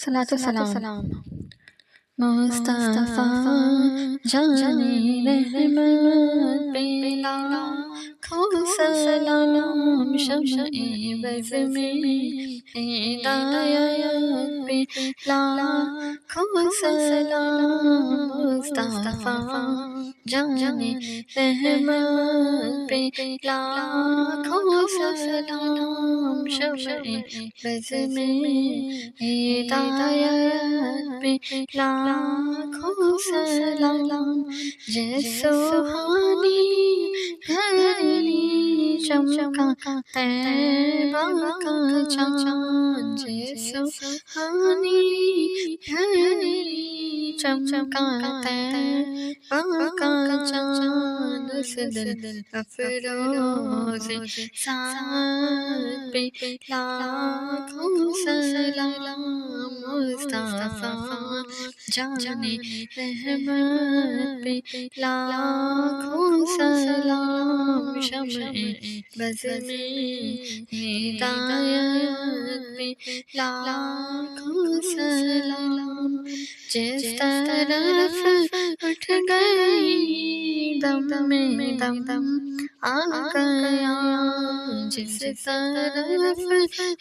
صلاۃ والسلام مصطفیٰ جان رحمت پہ لاکھوں سلام، شمع بز میں ہدایت پہ لاکھوں سلام، مصطفیٰ جان رحمت پہ لاکھوں سلام، شمع بز میں ہدایت پہ لاکھوں سلام، جیسو سبحانی گھڑی چمکا طیبہ کا چاند، جیسو سبحانی گھڑی چمکا طیبہ کا چاند، اس دل افروز سعادت پہ لاکھوں سلام، مصطفیٰ جان رحمت پہ لاکھوں سلام، شمع بز میں ہدایت پہ لاکھوں سلام، جس طرف اٹھ گئی دم میں دم آ گیا، جس طرف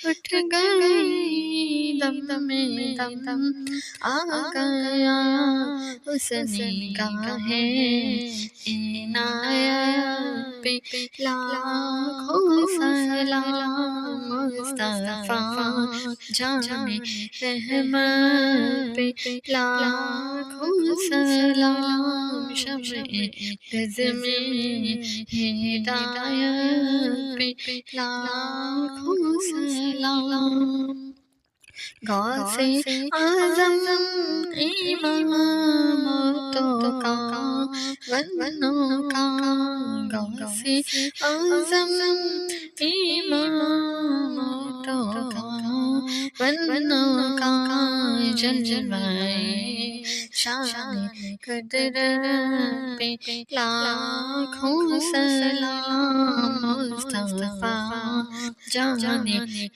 اٹھ گئی دم میں دم آ گیا، اس نگاہ عنایت پہ لاکھوں سلام، مصطفیٰ جان رحمت پہ لاکھوں سلام، شمع بز میں ہدایت پہ لاکھوں سلام، غوث اعظم امامتوں کا ونوں کا، غوث اعظم امامتوں کا ونوں کا، جلوۂ شان قدرت پہ لاکھوں سلام، مصطفیٰ جان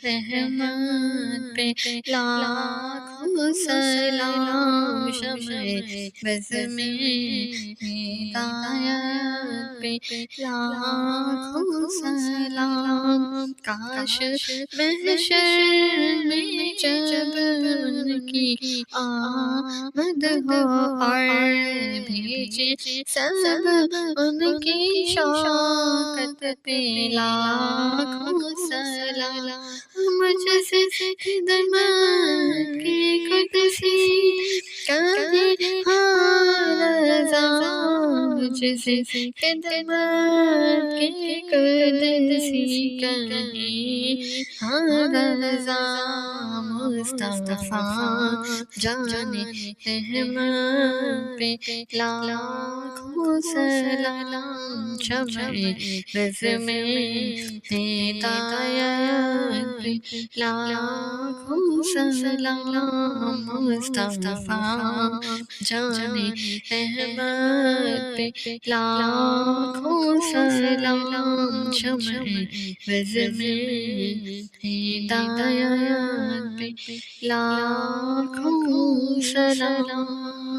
رحمت پہ لاکھوں سلام، شمع بز میں ہدایت پہ لاکھوں سلام، کاش محشر میں جب ان کی آمد ہو اور بھیجے سب ان کی شوکت پہ لاکھوں سلام، مجھ سے خدمت کی قدسی کرے ہاں رضا، مجھ سے خدمت کی قدسی کرے ہاں رضا، مصطفیٰ جان رحمت پہ لاکھوں سلام، شمع بز میں ہدایت پہ لاکھوں سلام، مصطفیٰ جان رحمت پہ لاکھوں سلام، شمع بز میں ہدایت پہ لاکھوں سلام۔